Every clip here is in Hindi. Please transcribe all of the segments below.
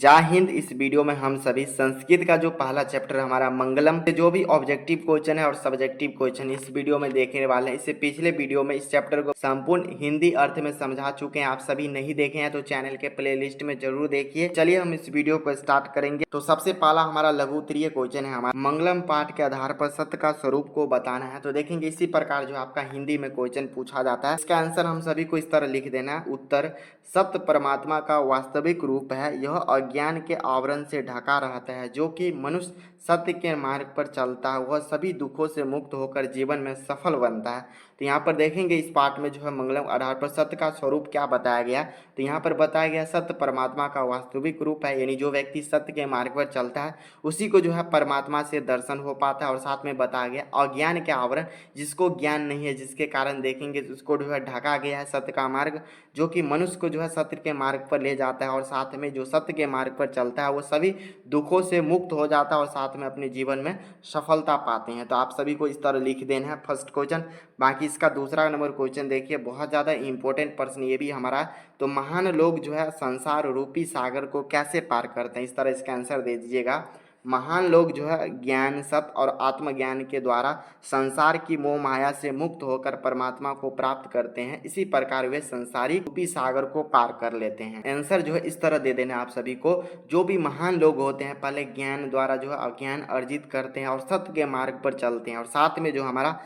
जय हिंद। इस वीडियो में हम सभी संस्कृत का जो पहला चैप्टर हमारा मंगलम से जो भी ऑब्जेक्टिव क्वेश्चन है और सब्जेक्टिव क्वेश्चन इस वीडियो में देखने वाले हैं। इससे पिछले वीडियो में इस चैप्टर को संपूर्ण हिंदी अर्थ में समझा चुके हैं। आप सभी नहीं देखे हैं तो चैनल के प्लेलिस्ट में जरूर देखिए। चलिए हम इस वीडियो को स्टार्ट करेंगे। तो सबसे पहला हमारा लघु उत्तरीय क्वेश्चन है हमारा मंगलम पाठ के आधार पर सत्य का स्वरूप को बताना है। तो देखेंगे इसी प्रकार जो आपका हिंदी में क्वेश्चन पूछा जाता है, इसका आंसर हम सभी को इस तरह लिख देना है। उत्तर: सत्य परमात्मा का वास्तविक रूप है। यह अज्ञान के आवरण से ढका रहता है। जो कि मनुष्य सत्य के मार्ग पर चलता है वह सभी दुखों से मुक्त होकर जीवन में सफल बनता है। तो यहाँ पर देखेंगे इस पाठ में जो है मंगलम आधार पर सत्य का स्वरूप क्या बताया गया। तो यहाँ पर बताया गया सत्य परमात्मा का वास्तविक रूप है, यानी जो व्यक्ति सत्य के मार्ग पर चलता है उसी को जो है परमात्मा से दर्शन हो पाता है। और साथ में बताया गया अज्ञान के आवरण, जिसको ज्ञान नहीं है, जिसके कारण देखेंगे उसको जो है ढका गया है सत्य का मार्ग, जो कि मनुष्य को जो है सत्य के मार्ग पर ले जाता है। और साथ में जो सत्य के मार्ग पर चलता है वो सभी दुखों से मुक्त हो जाता है और साथ में अपने जीवन में सफलता पाते हैं। तो आप सभी को इस तरह लिख देना है फर्स्ट क्वेश्चन। बाकी इसका दूसरा नंबर क्वेश्चन देखिए, बहुत ज़्यादा इंपॉर्टेंट प्रश्न ये भी हमारा। तो महान लोग जो है संसार रूपी सागर को कैसे पार करते हैं, इस तरह इसका आंसर दे दीजिएगा। महान लोग जो है ज्ञान, सत्य और आत्मज्ञान के द्वारा संसार की मोह माया से मुक्त होकर परमात्मा को प्राप्त करते हैं। इसी प्रकार वे संसारिक रूपी सागर को पार कर लेते हैं। आंसर जो है इस तरह दे देना आप सभी को। जो भी महान लोग होते हैं पहले ज्ञान द्वारा जो है अज्ञान अर्जित करते हैं और सत्य के मार्ग पर चलते हैं। और साथ में जो हमारा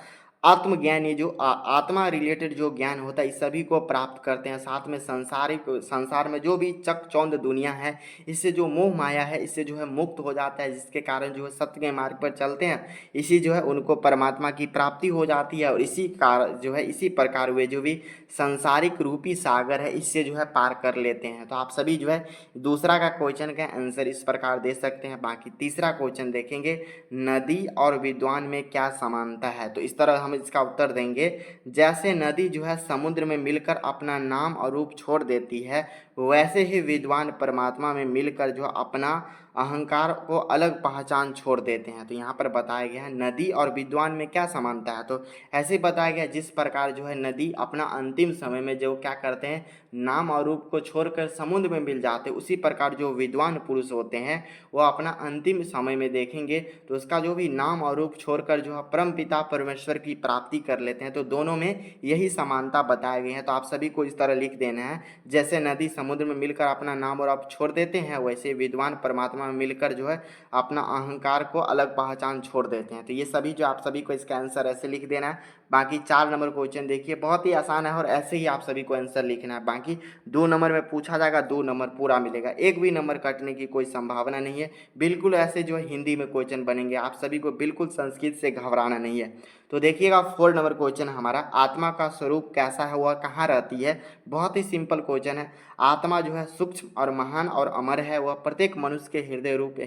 आत्मज्ञान, ये जो आत्मा रिलेटेड जो ज्ञान होता है इस सभी को प्राप्त करते हैं। साथ में संसार में जो भी चकचौंध दुनिया है, इससे जो मोह माया है इससे जो है मुक्त हो जाता है, जिसके कारण जो है सत्य के मार्ग पर चलते हैं। इसी जो है उनको परमात्मा की प्राप्ति हो जाती है। और इसी कारण जो है इसी प्रकार वे जो भी संसारिक रूपी सागर है इससे जो है पार कर लेते हैं। तो आप सभी जो है दूसरा का क्वेश्चन का आंसर इस प्रकार दे सकते हैं। बाकी तीसरा क्वेश्चन देखेंगे, नदी और विद्वान में क्या समानता है। तो इस तरह हम इसका उत्तर देंगे, जैसे नदी जो है समुद्र में मिलकर अपना नाम और रूप छोड़ देती है, वैसे ही विद्वान परमात्मा में मिलकर जो अपना अहंकार को अलग पहचान छोड़ देते हैं। तो यहाँ पर बताया गया है नदी और विद्वान में क्या समानता है। तो ऐसे बताया गया जिस प्रकार जो है नदी अपना अंतिम समय में जो क्या करते हैं नाम और रूप को छोड़कर समुद्र में मिल जाते हैं, उसी प्रकार जो विद्वान पुरुष होते हैं वो अपना अंतिम समय में देखेंगे तो उसका जो भी नाम और रूप छोड़कर जो है परम पिता परमेश्वर की प्राप्ति कर लेते हैं। तो दोनों में यही समानता बताए गए हैं। तो आप सभी को इस तरह लिख देना है, जैसे नदी समुद्र में मिलकर अपना नाम और रूप छोड़ देते हैं वैसे विद्वान परमात्मा में मिलकर जो है अपना अहंकार को अलग पहचान छोड़ देते हैं। तो ये सभी जो आप सभी को इसका आंसर ऐसे लिख देना है। बाकी 4 नंबर क्वेश्चन देखिए, बहुत ही आसान है और ऐसे ही आप सभी को आंसर लिखना है। बाकी 2 नंबर में पूछा जाएगा, 2 नंबर पूरा मिलेगा, एक भी नंबर कटने की कोई संभावना नहीं है। बिल्कुल ऐसे जो है हिंदी में क्वेश्चन बनेंगे, आप सभी को बिल्कुल संस्कृत से घबराना नहीं है। तो देखिएगा 4 नंबर क्वेश्चन हमारा, आत्मा का स्वरूप कैसा है, वह कहाँ रहती है। बहुत ही सिंपल क्वेश्चन है। आत्मा जो है सूक्ष्म और महान और अमर है, वह प्रत्येक मनुष्य के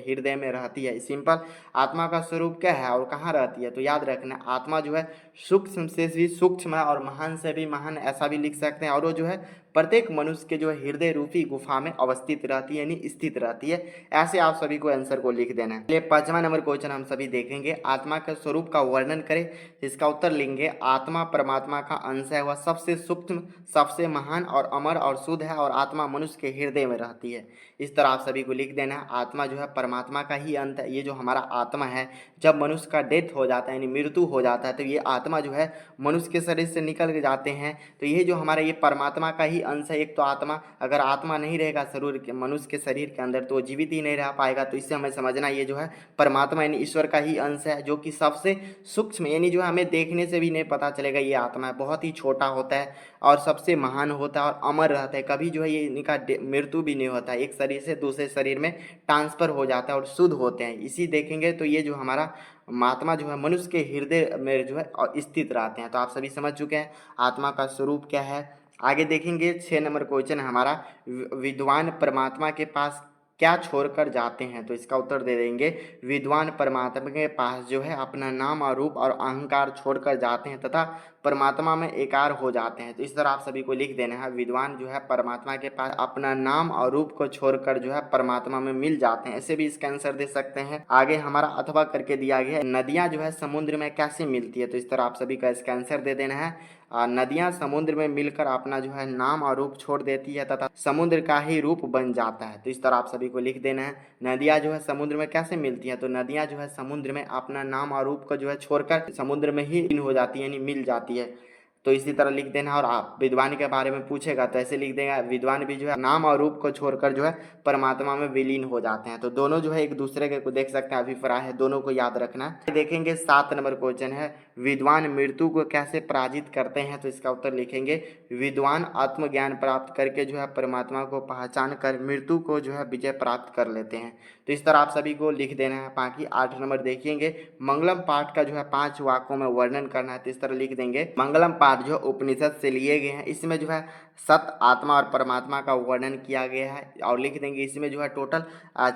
हृदय में रहती है। सिंपल, आत्मा का स्वरूप क्या है और कहाँ रहती है। तो याद रखना आत्मा जो है सूक्ष्म से भी सूक्ष्म है और महान से भी महान, ऐसा भी लिख सकते हैं। और वो जो है प्रत्येक मनुष्य के जो है हृदय रूपी गुफा में अवस्थित रहती है, यानी स्थित रहती है। ऐसे आप सभी को आंसर को लिख देना है। चलिए 5वां नंबर क्वेश्चन हम सभी देखेंगे, आत्मा के स्वरूप का वर्णन करें। इसका उत्तर लेंगे, आत्मा परमात्मा का अंश है, वह सबसे सूक्ष्म, सबसे महान और अमर और शुद्ध है और आत्मा मनुष्य के हृदय में रहती है। इस तरह आप सभी को लिख देना है। आत्मा जो है परमात्मा का ही अंत है। ये जो हमारा आत्मा है, जब मनुष्य का डेथ हो जाता है यानी मृत्यु हो जाता है तो ये आत्मा जो है मनुष्य के शरीर से निकल के जाते हैं। तो ये जो हमारा ये परमात्मा का ही अंश है। एक तो आत्मा, अगर आत्मा नहीं रहेगा शरीर के मनुष्य के शरीर के अंदर तो जीवित ही नहीं रह पाएगा। तो इससे हमें समझना ये जो है परमात्मा यानी ईश्वर का ही अंश है, जो कि सबसे सूक्ष्म, यानी जो हमें देखने से भी नहीं पता चलेगा ये आत्मा है, बहुत ही छोटा होता है और सबसे महान होता है और अमर रहता है। कभी जो है ये इनका मृत्यु भी नहीं होता है, एक शरीर से दूसरे शरीर में ट्रांसफर हो जाता है और शुद्ध होते हैं। इसी देखेंगे तो ये जो हमारा आत्मा जो है मनुष्य के हृदय में जो है स्थित रहते हैं। तो आप सभी समझ चुके हैं आत्मा का स्वरूप क्या है। आगे देखेंगे 6 नंबर क्वेश्चन हमारा, विद्वान परमात्मा के पास क्या छोड़कर जाते हैं। तो इसका उत्तर दे देंगे, विद्वान परमात्मा के पास जो है अपना नाम और रूप और अहंकार छोड़कर जाते हैं तथा परमात्मा में एकार हो जाते हैं। तो इस तरह आप सभी को लिख देना है, विद्वान जो है परमात्मा के पास अपना नाम और रूप को छोड़कर जो है परमात्मा में मिल जाते हैं। ऐसे भी इसका आंसर दे सकते हैं। आगे हमारा अथवा करके दिया गया है, नदियां जो है समुद्र में कैसे मिलती है। तो इस तरह आप सभी का इसका आंसर दे देना है, नदियां समुद्र में मिलकर अपना जो है नाम और रूप छोड़ देती है तथा समुद्र का ही रूप बन जाता है। तो इस तरह आप सभी को लिख देना है, नदियां जो है समुद्र में कैसे मिलती है। तो नदियां जो है समुद्र में अपना नाम और रूप को जो है छोड़कर समुद्र में ही लीन हो जाती है, यानी मिल जाती है। तो इसी तरह लिख देना। और आप विद्वान के बारे में पूछेगा तो ऐसे लिख देगा, विद्वान भी जो है नाम और रूप को छोड़कर जो है परमात्मा में विलीन हो जाते हैं। तो दोनों जो है एक दूसरे के को देख सकते हैं, अभिप्राय है, दोनों को याद रखना है। देखेंगे 7 नंबर क्वेश्चन है, विद्वान मृत्यु को कैसे पराजित करते हैं। तो इसका उत्तर लिखेंगे, विद्वान आत्मज्ञान प्राप्त करके जो है परमात्मा को पहचान कर मृत्यु को जो है विजय प्राप्त कर लेते हैं। तो इस तरह आप सभी को लिख देना है। बाकी 8 नंबर देखेंगे, मंगलम पाठ का जो है 5 वाक्यों में वर्णन करना है। तो इस तरह लिख देंगे, मंगलम पाठ जो उपनिषद से लिए गए हैं, इसमें जो है सत्य, आत्मा और परमात्मा का वर्णन किया गया है। और लिख देंगे इसमें जो है टोटल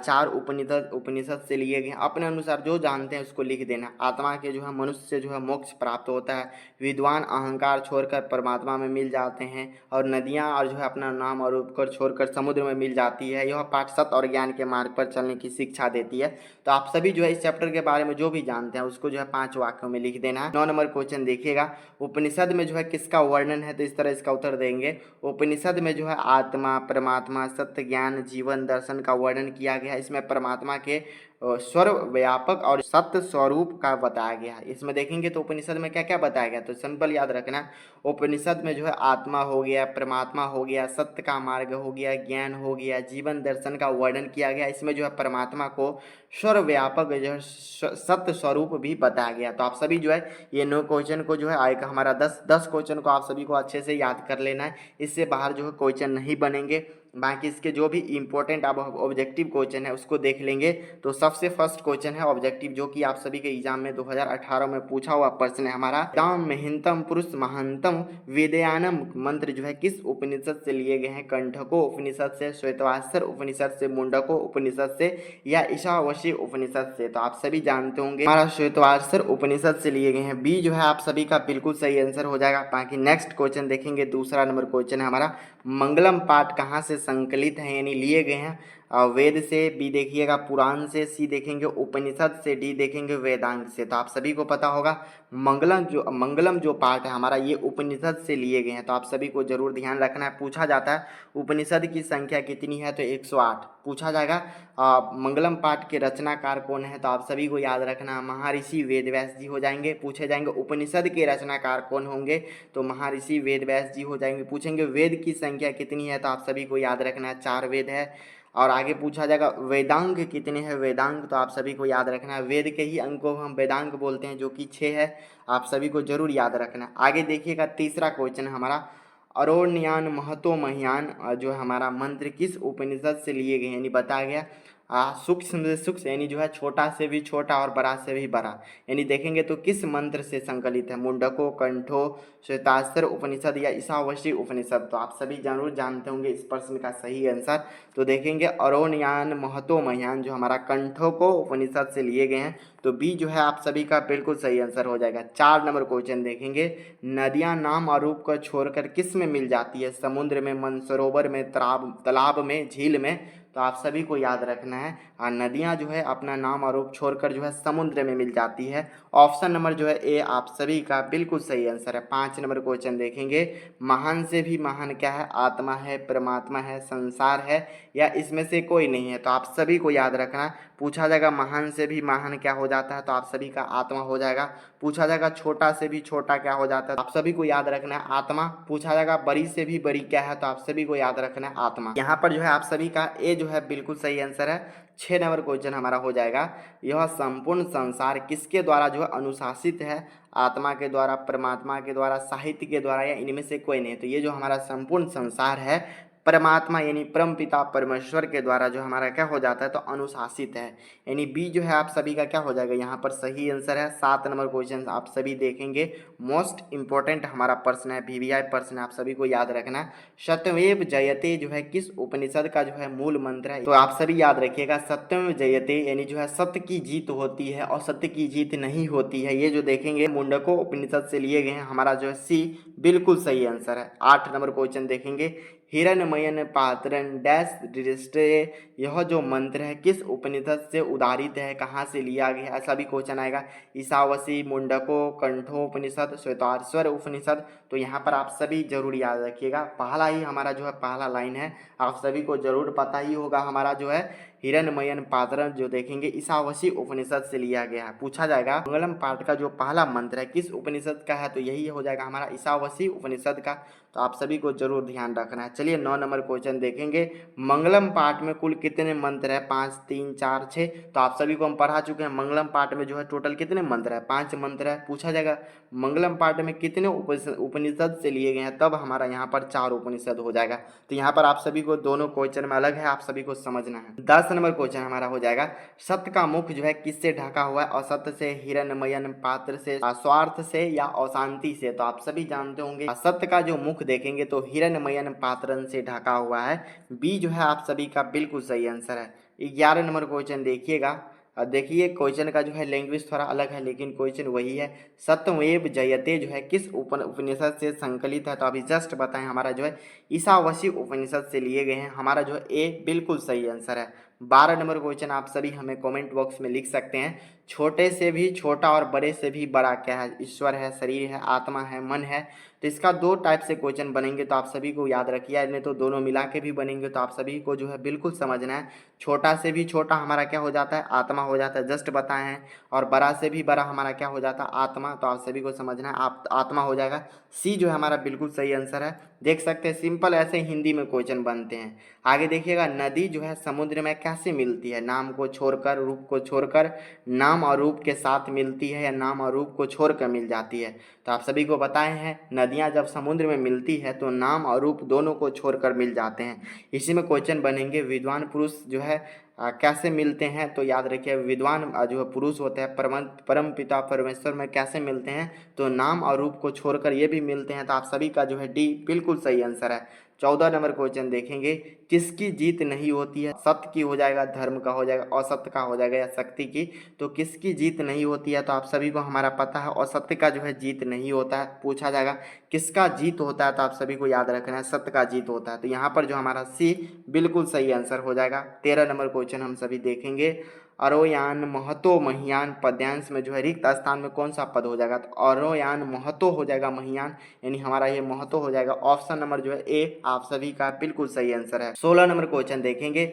4 उपनिषद से लिए गए हैं। अपने अनुसार जो जानते हैं उसको लिख देना। आत्मा के जो है मनुष्य से जो है मोक्ष प्राप्त होता है, विद्वान अहंकार छोड़कर परमात्मा में मिल जाते हैं, और नदियाँ और जो है अपना नाम और रूप कर छोड़कर समुद्र में मिल जाती है। यह पाठ सत्य और ज्ञान के मार्ग पर चलने की शिक्षा देती है। तो आप सभी जो है इस चैप्टर के बारे में जो भी जानते हैं उसको जो है 5 वाक्यों में लिख देना है। 9 नंबर क्वेश्चन देखिएगा, उपनिषद में जो है किसका वर्णन है। तो इस तरह इसका उत्तर देंगे, उपनिषद में जो है आत्मा, परमात्मा, सत्य, ज्ञान, जीवन, दर्शन का वर्णन किया गया है। इसमें परमात्मा के सर्वव्यापक और सत्य स्वरूप का बताया गया है। इसमें देखेंगे तो उपनिषद में क्या क्या बताया गया। तो सिंपल याद रखना, उपनिषद में जो है आत्मा हो गया, परमात्मा हो गया, सत्य का मार्ग हो गया, ज्ञान हो गया, जीवन दर्शन का वर्णन किया गया। इसमें जो है परमात्मा को सर्वव्यापक जो है सत्य स्वरूप भी बताया गया। तो आप सभी जो है ये 9 क्वेश्चन को जो है आएगा हमारा 10 क्वेश्चन को आप सभी को अच्छे से याद कर लेना है। इससे बाहर जो है क्वेश्चन नहीं बनेंगे। बाकी इसके जो भी इंपॉर्टेंट अब ऑब्जेक्टिव क्वेश्चन है उसको देख लेंगे। तो सबसे फर्स्ट क्वेश्चन है ऑब्जेक्टिव, जो कि आप सभी के एग्जाम में 2018 में पूछा हुआ प्रश्न है हमारा, दाम महिंतम पुरुष महानतम वेदयानम मंत्र जो है किस उपनिषद से लिए गए हैं। कंठको उपनिषद से, श्वेतवास्त्र उपनिषद से, मुंडको उपनिषद से, या ईशावासी उपनिषद से। तो आप सभी जानते होंगे हमारा श्वेतवास्त्र उपनिषद से लिए गए हैं। बी जो है आप सभी का बिल्कुल सही आंसर हो जाएगा। बाकी नेक्स्ट क्वेश्चन देखेंगे, दूसरा नंबर क्वेश्चन है हमारा, मंगलम पाठ कहाँ से संकलित है, यानी लिए गए हैं। वेद से, बी देखिएगा पुराण से, सी देखेंगे उपनिषद से, डी देखेंगे वेदांग से। तो आप सभी को पता होगा मंगलम जो पाठ है हमारा ये उपनिषद से लिए गए हैं। तो आप सभी को जरूर ध्यान रखना है। पूछा जाता है उपनिषद की संख्या कितनी है, तो 108 पूछा जाएगा। मंगलम पाठ के रचनाकार कौन है, तो आप सभी को याद रखना महर्षि वेदव्यास जी हो जाएंगे। पूछे जाएंगे उपनिषद के रचनाकार कौन होंगे, तो महर्षि वेदव्यास जी हो जाएंगे। पूछेंगे वेद की संख्या कितनी है, तो आप सभी को याद रखना है 4 वेद है। और आगे पूछा जाएगा वेदांग कितने हैं, वेदांग तो आप सभी को याद रखना है, वेद के ही अंग को हम वेदांग बोलते हैं जो कि 6 है। आप सभी को जरूर याद रखना है। आगे देखिएगा तीसरा क्वेश्चन हमारा, अरोन्यान महतो महियान जो हमारा मंत्र किस उपनिषद से लिए गए, यानी बताया गया सूक्ष्म से सूक्ष्म, यानी जो है छोटा से भी छोटा और बड़ा से भी बड़ा, यानी देखेंगे तो किस मंत्र से संकलित है। मुंडको, कंठो, श्वेतास्त्र उपनिषद या ईशावासी उपनिषद। तो आप सभी जरूर जानते होंगे इस प्रश्न का सही आंसर। तो देखेंगे अरोन्यान महतो महियान जो हमारा कंठो को उपनिषद से लिए गए हैं। तो बी जो है आप सभी का बिल्कुल सही आंसर हो जाएगा। 4 नंबर क्वेश्चन देखेंगे, नदियां नाम और रूप को छोड़कर किस में मिल जाती है, समुद्र में, मानसरोवर में, तालाब में, झील में। तो आप सभी को याद रखना है नदियां जो है अपना नाम और रूप छोड़कर जो है समुद्र में मिल जाती है। ऑप्शन नंबर जो है ए आप सभी का बिल्कुल सही आंसर है। 5 नंबर क्वेश्चन देखेंगे, महान से भी महान क्या है, आत्मा है, परमात्मा है, संसार है, या इसमें से कोई नहीं है। तो आप सभी को याद रखना, पूछा जाएगा महान से भी महान क्या हो जाता है, तो आप सभी का आत्मा हो जाएगा। पूछा जाएगा छोटा से भी छोटा क्या हो जाता है, आप सभी को याद रखना है आत्मा। पूछा जाएगा बड़ी से भी बड़ी क्या है, तो आप सभी को याद रखना है आत्मा। यहाँ पर जो है आप सभी का ए जो है बिल्कुल सही आंसर है। 6 नंबर क्वेश्चन हमारा हो जाएगा, यह संपूर्ण संसार किसके द्वारा जो है अनुशासित है, आत्मा के द्वारा, परमात्मा के द्वारा, साहित्य के द्वारा, या इनमें से कोई नहीं। तो ये जो हमारा संपूर्ण संसार है परमात्मा यानी परम पिता परमेश्वर के द्वारा जो हमारा क्या हो जाता है तो अनुशासित है, यानी बी जो है आप सभी का क्या हो जाएगा यहाँ पर सही आंसर है। 7 नंबर क्वेश्चन आप सभी देखेंगे, मोस्ट इंपॉर्टेंट हमारा प्रश्न है, वीवीआई प्रश्न आप सभी को याद रखना है। सत्यमेव जयते जो है किस उपनिषद का जो है मूल मंत्र है, तो आप सभी याद रखिएगा सत्यमेव जयते यानी जो है सत्य की जीत होती है और सत्य की जीत नहीं होती है, ये जो देखेंगे मुंडको उपनिषद से लिए गए हैं। हमारा जो है सी बिल्कुल सही आंसर है। 8 नंबर क्वेश्चन देखेंगे, हिरण्मयन पात्रन डैश दृष्टे, यह जो मंत्र है किस उपनिषद से उदारित है, कहाँ से लिया गया है, ऐसा भी क्वेश्चन आएगा। ईशावासी, मुंडको, कंठोपनिषद, श्वेताश्वर उपनिषद, तो यहाँ पर आप सभी जरूर याद रखिएगा। पहला ही हमारा जो है पहला लाइन है, आप सभी को जरूर पता ही होगा, हमारा जो है हिरण्मयन पात्रन जो देखेंगे ईशावासी उपनिषद से लिया गया है। पूछा जाएगा मंगलम पाठ का जो पहला मंत्र है किस उपनिषद का है, तो यही हो जाएगा हमारा ईशावासी उपनिषद का, तो आप सभी को जरूर ध्यान रखना है। चलिए 9 नंबर क्वेश्चन देखेंगे, मंगलम पाठ में कुल कितने मंत्र है, 5, 3, 4, 6, तो आप सभी को हम पढ़ा चुके हैं। मंगलम पाठ में जो है टोटल कितने मंत्र है, 5 मंत्र है। पूछा जाएगा मंगलम पाठ में कितने उपनिषद से लिए गए हैं, तब हमारा यहाँ पर 4 उपनिषद हो जाएगा। तो यहाँ पर आप सभी को दोनों क्वेश्चन में अलग है, आप सभी को समझना है। 10 नंबर क्वेश्चन हमारा हो जाएगा, सत्य का मुख जो है किससे ढका हुआ है, असत्य से, हिरण्मयन पात्र से, स्वार्थ से या अशांति से, तो आप सभी जानते होंगे सत्य का जो मुख देखेंगे तो हिरण्मयन पात्रन से ढका हुआ है, बी जो है आप सभी का बिल्कुल सही आंसर है। 11 नंबर क्वेश्चन देखिएगा, देखिए क्वेश्चन का जो है लैंग्वेज थोड़ा अलग है लेकिन क्वेश्चन वही है। सत्यमेव जयते जो है किस उपनिषद से संकलित है, तो अभी जस्ट बताएं, हमारा जो है ईशावासी उपनिषद से लिए गए हैं, हमारा जो है ए बिल्कुल सही आंसर है। 12 नंबर क्वेश्चन आप सभी हमें कमेंट बॉक्स में लिख सकते हैं, छोटे से भी छोटा और बड़े से भी बड़ा क्या है, ईश्वर है, शरीर है, आत्मा है, मन है, तो इसका 2 टाइप से क्वेश्चन बनेंगे, तो आप सभी को याद रखिए, नहीं तो दोनों मिला के भी बनेंगे, तो आप सभी को जो है बिल्कुल समझना है। छोटा से भी छोटा हमारा क्या हो जाता है, आत्मा हो जाता है, जस्ट बताए हैं, और बड़ा से भी बड़ा हमारा क्या हो जाता है, आत्मा, तो आप सभी को समझना है, आप आत्मा हो जाएगा। सी जो है हमारा बिल्कुल सही आंसर है। देख सकते हैं सिंपल ऐसे हिंदी में क्वेश्चन बनते हैं। आगे देखिएगा, नदी जो है समुद्र में कैसे मिलती है, नाम को छोड़कर, रूप को छोड़कर, नाम और रूप के साथ मिलती है या नाम और रूप को छोड़कर मिल जाती है, तो आप सभी को बताए हैं नदियां जब समुद्र में मिलती है तो नाम और रूप दोनों को छोड़कर मिल जाते हैं। इसी में क्वेश्चन बनेंगे, विद्वान पुरुष जो है कैसे मिलते हैं, तो याद रखिए विद्वान जो है पुरुष होते हैं परम पिता परमेश्वर में कैसे मिलते हैं, तो नाम और रूप को छोड़कर ये भी मिलते हैं, तो आप सभी का जो है डी बिल्कुल सही आंसर है। 14 नंबर क्वेश्चन देखेंगे, किसकी जीत नहीं होती है, सत्य की हो जाएगा, धर्म का हो जाएगा, असत्य का हो जाएगा या शक्ति की, तो किसकी जीत नहीं होती है, तो आप सभी को हमारा पता है असत्य का जो है जीत नहीं होता है। पूछा जाएगा किसका जीत होता है, तो आप सभी को याद रखना है सत्य का जीत होता है, तो यहाँ पर जो हमारा सी बिल्कुल सही आंसर हो जाएगा। 13 नंबर क्वेश्चन हम सभी देखेंगे, अरोयान महतो महियान पद्यांश में जो है रिक्त स्थान में कौन सा पद हो जाएगा, तो अरोयान महतो हो जाएगा महियान, यानी हमारा ये महतो हो जाएगा। ऑप्शन नंबर जो है ए आप सभी का बिल्कुल सही आंसर है। 16 नंबर क्वेश्चन देखेंगे,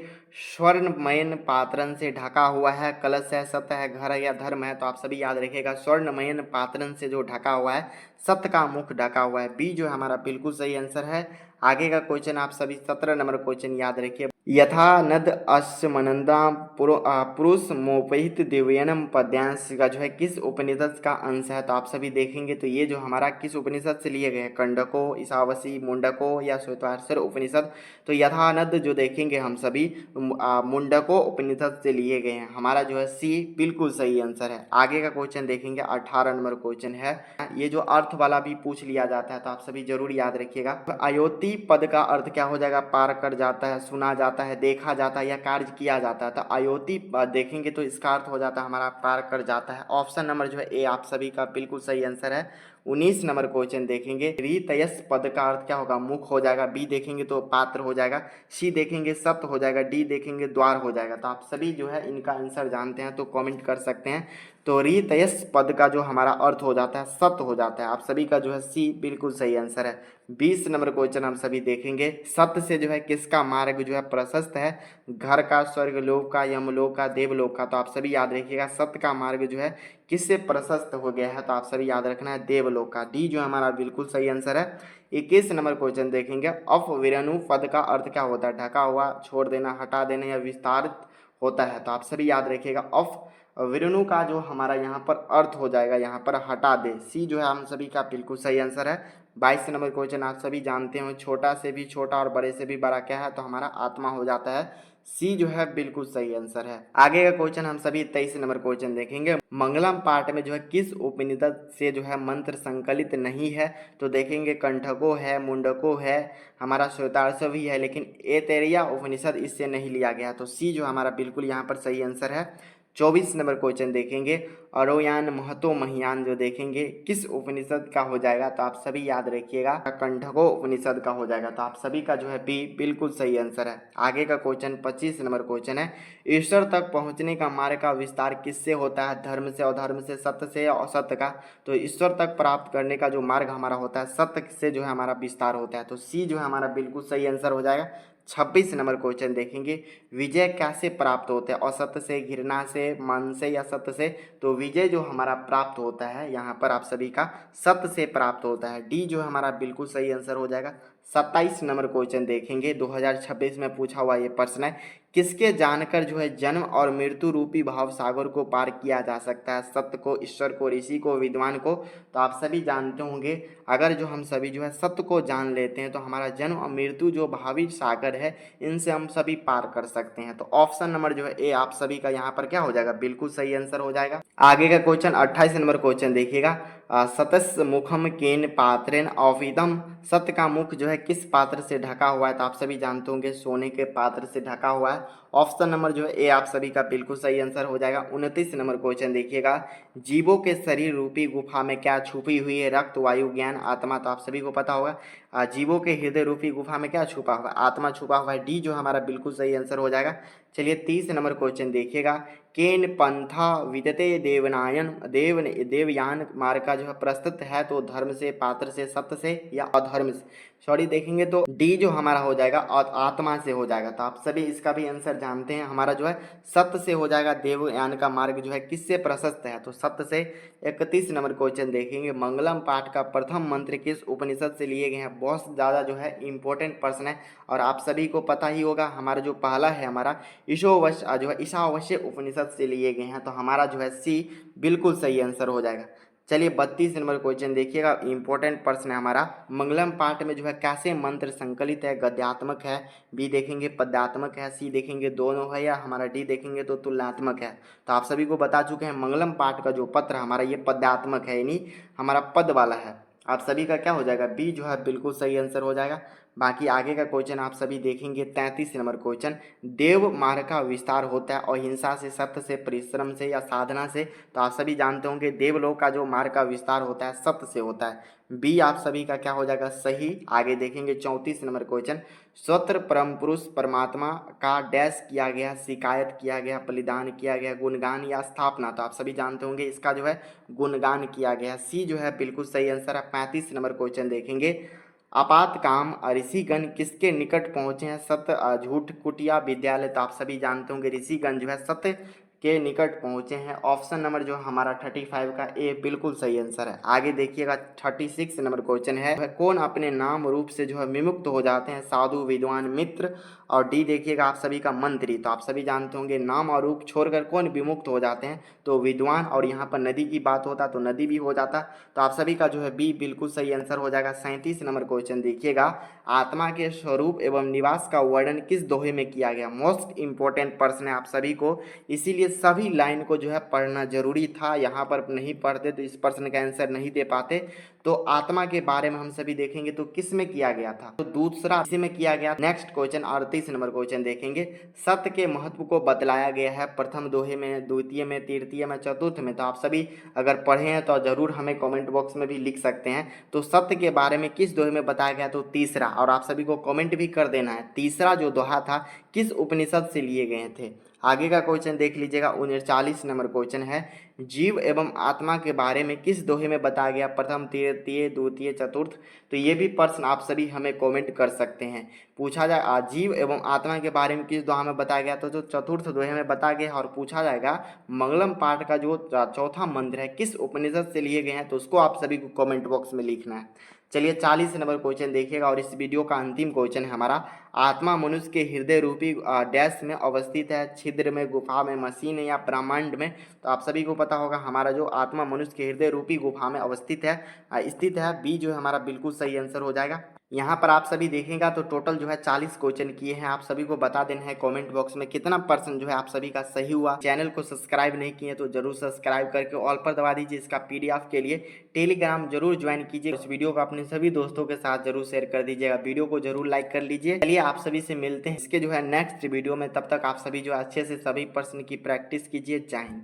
स्वर्णमयन पात्रन से ढका हुआ है, कलश है, सत्य है, घर है या धर्म है, तो आप सभी याद रखिएगा स्वर्णमयन पात्रन से जो ढका हुआ है सत्य का मुख ढका हुआ है, बी जो है हमारा बिल्कुल सही आंसर है। आगे का क्वेश्चन आप सभी 17 नंबर क्वेश्चन याद रखिए, यथा नद अश्वमनंदा पुरुष मोपहित दिव्यनम पद्यांश का जो है किस उपनिषद का अंश है, तो आप सभी देखेंगे तो ये जो हमारा किस उपनिषद से लिए गए हैं, कंडको, ईशावासी, मुंडको या श्वेताश्वर उपनिषद, तो यथा नद जो देखेंगे हम सभी मुंडको उपनिषद से लिए गए हैं, हमारा जो है सी बिल्कुल सही आंसर है। आगे का क्वेश्चन देखेंगे 18 नंबर क्वेश्चन है, ये जो अर्थ वाला भी पूछ लिया जाता है, तो आप सभी जरूर याद रखिएगा। अयोति पद का अर्थ क्या हो जाएगा, पार कर जाता है, सुना जाता है, देखा जाता है या कार्य किया जाता है, तो अयोति देखेंगे तो इसका अर्थ हो जाता है हमारा पार कर जाता है। ऑप्शन नंबर जो है ए आप सभी का बिल्कुल सही आंसर है। 19 नंबर क्वेश्चन देखेंगे, रीतयस पद का अर्थ क्या होगा, मुख हो जाएगा, बी देखेंगे तो पात्र हो जाएगा, सी देखेंगे सत्य हो जाएगा, डी देखेंगे द्वार हो जाएगा, तो आप सभी जो है इनका आंसर जानते हैं तो कमेंट कर सकते हैं। तो रीतयस पद का जो हमारा अर्थ हो जाता है सत्य हो जाता है, आप सभी का जो है सी बिल्कुल सही आंसर है। 20 नंबर क्वेश्चन हम सभी देखेंगे, सत्य से जो है किसका मार्ग जो है प्रशस्त है, घर का, स्वर्ग लोक का, यमलोक का, देवलोक का, तो आप सभी याद रखिएगा सत्य का मार्ग जो है किससे प्रशस्त हो गया है, तो आप सभी याद रखना है देवलोक का, डी जो हमारा बिल्कुल सही आंसर है। 21 नंबर क्वेश्चन देखेंगे, अपविरनु पद का अर्थ क्या होता है, ढका हुआ, छोड़ देना, हटा देना या विस्तारित होता है, तो आप सभी याद रखिएगा विरनु का जो हमारा यहाँ पर अर्थ हो जाएगा यहाँ पर हटा दे, सी जो है हम सभी का बिल्कुल सही आंसर है। 22 नंबर क्वेश्चन आप सभी जानते हो, छोटा से भी छोटा और बड़े से भी बड़ा क्या है, तो हमारा आत्मा हो जाता है। सी जो है बिल्कुल सही आंसर है। आगे का क्वेश्चन हम सभी 23 नंबर क्वेश्चन देखेंगे। मंगलम पाठ में जो है किस उपनिषद से जो है मंत्र संकलित नहीं है, तो देखेंगे कंठको है, मुंडको है, हमारा श्वेताश्व भी है, लेकिन एतैरिया उपनिषद इससे नहीं लिया गया, तो सी जो हमारा बिल्कुल यहाँ पर सही आंसर है। 24 नंबर क्वेश्चन देखेंगे, अरोयान महतो महियान जो देखेंगे किस उपनिषद का हो जाएगा, तो आप सभी याद रखिएगा कंठको उपनिषद का हो जाएगा, तो आप सभी का जो है बी बिल्कुल सही आंसर है। आगे का क्वेश्चन 25 नंबर क्वेश्चन है, ईश्वर तक पहुंचने का मार्ग का विस्तार किससे होता है, धर्म से, अधर्म से, सत्य से या असत्य का, तो ईश्वर तक प्राप्त करने का जो मार्ग हमारा होता है सत्य से जो है हमारा विस्तार होता है, तो सी जो है हमारा बिल्कुल सही आंसर हो जाएगा। 26 नंबर क्वेश्चन देखेंगे, विजय कैसे प्राप्त होते हैं, असत्य से, घृणा से, मन से या सत्य से, तो विजय जो हमारा प्राप्त होता है यहाँ पर आप सभी का सत्य से प्राप्त होता है, डी जो हमारा बिल्कुल सही आंसर हो जाएगा। 27 नंबर क्वेश्चन देखेंगे, 2026 में पूछा हुआ ये प्रश्न है, किसके जानकर जो है जन्म और मृत्यु रूपी भाव सागर को पार किया जा सकता है, सत्य को, ईश्वर को, ऋषि को, विद्वान को, तो आप सभी जानते होंगे अगर जो हम सभी जो है सत्य को जान लेते हैं तो हमारा जन्म और मृत्यु जो भावी सागर है इनसे हम सभी पार कर सकते हैं, तो ऑप्शन नंबर जो है ए आप सभी का यहाँ पर क्या हो जाएगा, बिल्कुल सही आंसर हो जाएगा। आगे का क्वेश्चन 28 नंबर क्वेश्चन देखिएगा, सतस मुखम केन पात्रेन औविदम, सत्य का मुख जो है किस पात्र से ढका हुआ है, तो आप सभी जानते होंगे सोने के पात्र से ढका हुआ है, ऑप्शन नंबर जो है ए आप सभी का बिल्कुल सही आंसर हो जाएगा। 29 नंबर क्वेश्चन देखिएगा, जीवों के शरीर रूपी गुफा में क्या छुपी हुई है, रक्त, वायु, ज्ञान, आत्मा, तो आप सभी को पता होगा जीवों के हृदय रूपी गुफा में क्या छुपा हुआ है, आत्मा छुपा हुआ है, डी जो हमारा बिल्कुल सही आंसर हो जाएगा। चलिए 30 नंबर क्वेश्चन देखिएगा, केन पंथा विदते देवनायन, देवयान मार्ग का जो है प्रस्तुत है, तो धर्म से, पात्र से, सत्य से या अधर्म से, सॉरी देखेंगे तो डी जो हमारा हो जाएगा और आत्मा से हो जाएगा, तो आप सभी इसका भी आंसर जानते हैं, हमारा जो है सत्य से हो जाएगा। देवयान का मार्ग जो है किससे प्रशस्त है, तो सत्य से। 31 नंबर क्वेश्चन देखेंगे, मंगलम पाठ का प्रथम मंत्र किस उपनिषद से लिए गए हैं, बहुत ज़्यादा जो है इंपॉर्टेंट प्रश्न है और आप सभी को पता ही होगा, हमारा जो पहला है हमारा ईशोवश्य जो है ईशावास्य उपनिषद से लिए गए हैं, तो हमारा जो है सी बिल्कुल सही आंसर हो जाएगा। चलिए 32 नंबर क्वेश्चन देखिएगा, इंपॉर्टेंट प्रश्न है हमारा, मंगलम पाठ में जो है कैसे मंत्र संकलित है, गद्यात्मक है, बी देखेंगे पद्यात्मक है, सी देखेंगे दोनों है, या हमारा डी देखेंगे तो तुलनात्मक है, तो आप सभी को बता चुके हैं मंगलम पाठ का जो पत्र हमारा ये पद्यात्मक है, यानी हमारा पद वाला है, आप सभी का क्या हो जाएगा, बी जो है बिल्कुल सही आंसर हो जाएगा। बाकी आगे का क्वेश्चन आप सभी देखेंगे 33 नंबर क्वेश्चन, देव मार्ग का विस्तार होता है अहिंसा से, सत्य से, परिश्रम से या साधना से, तो आप सभी जानते होंगे देवलोक का जो मार्ग का विस्तार होता है सत्य से होता है, बी आप सभी का क्या हो जाएगा, सही। आगे देखेंगे 34 नंबर क्वेश्चन, स्वत्र परम पुरुष परमात्मा का डैश किया गया, शिकायत किया गया, बलिदान किया गया, गुणगान या स्थापना, तो आप सभी जानते होंगे इसका जो है गुणगान किया गया, सी जो है बिल्कुल सही आंसर है। 35 नंबर क्वेश्चन देखेंगे, आपातकाम ऋषिगण किसके निकट पहुंचे हैं, सत्य, झूठ, कुटिया, विद्यालय, तो आप सभी जानते होंगे ऋषिगण जो है सत्य के निकट पहुंचे हैं, ऑप्शन नंबर जो हमारा 35 का ए बिल्कुल सही आंसर है। आगे देखिएगा 36 नंबर क्वेश्चन है, कौन अपने नाम रूप से जो है विमुक्त हो जाते हैं, साधु, विद्वान, मित्र, और डी देखिएगा आप सभी का मंत्री, तो आप सभी जानते होंगे नाम और रूप छोड़कर कौन विमुक्त हो जाते हैं, तो विद्वान, और यहाँ पर नदी की बात होता तो नदी भी हो जाता, तो आप सभी का जो है बी बिल्कुल सही आंसर हो जाएगा। 37 नंबर क्वेश्चन देखिएगा, आत्मा के स्वरूप एवं निवास का वर्णन किस दोहे में किया गया, मोस्ट इंपॉर्टेंट प्रश्न है आप सभी को, इसीलिए सभी लाइन को जो है पढ़ना जरूरी था, यहाँ पर नहीं पढ़ते तो इस प्रश्न का आंसर नहीं दे पाते। तो आत्मा के बारे में हम सभी देखेंगे तो किस में किया गया था, तो दूसरा इसी में किया गया। नेक्स्ट क्वेश्चन 38 नंबर क्वेश्चन देखेंगे, सत्य के महत्व को बतलाया गया है प्रथम दोहे में, द्वितीय में, तृतीय में, चतुर्थ में, तो आप सभी अगर पढ़े हैं तो जरूर हमें कमेंट बॉक्स में भी लिख सकते हैं, तो सत्य के बारे में किस दोहे में बताया गया, तो तीसरा, और आप सभी को कमेंट भी कर देना है तीसरा जो दोहा था किस उपनिषद से लिए गए थे। आगे का क्वेश्चन देख लीजिएगा, 39 नंबर क्वेश्चन है, जीव एवं आत्मा के बारे में किस दोहे में बताया गया, प्रथम, तृतीय, द्वितीय, चतुर्थ, तो ये भी प्रश्न आप सभी हमें कमेंट कर सकते हैं। पूछा जाए जीव एवं आत्मा के बारे में किस दोहा में बताया गया, तो जो चतुर्थ दोहे में बताया गया, और पूछा जाएगा मंगलम पाठ का जो चौथा मंत्र है किस उपनिषद से लिए गए हैं, तो उसको आप सभी को कमेंट बॉक्स में लिखना है। चलिए 40 नंबर क्वेश्चन देखिएगा और इस वीडियो का अंतिम क्वेश्चन है हमारा, आत्मा मनुष्य के हृदय रूपी डैश में अवस्थित है, छिद्र में, गुफा में, मशीन या ब्रह्मांड में। तो आप सभी को पता होगा हमारा जो आत्मा मनुष्य के हृदय रूपी गुफा में अवस्थित है, स्थित है। बी जो है हमारा बिल्कुल सही आंसर हो जाएगा। यहाँ पर आप सभी देखेंगे तो टोटल जो है 40 क्वेश्चन किए हैं। आप सभी को बता देना है कमेंट बॉक्स में कितना परसेंट जो है आप सभी का सही हुआ। चैनल को सब्सक्राइब नहीं किए तो जरूर सब्सक्राइब करके ऑल पर दबा दीजिए। इसका पीडीएफ के लिए टेलीग्राम जरूर ज्वाइन कीजिए। इस वीडियो को अपने सभी दोस्तों के साथ जरूर शेयर कर दीजिएगा। वीडियो को जरूर लाइक कर लीजिए। चलिए आप सभी से मिलते हैं इसके जो है नेक्स्ट वीडियो में। तब तक आप सभी जो है अच्छे से सभी प्रश्न की प्रैक्टिस कीजिए। जय हिंद।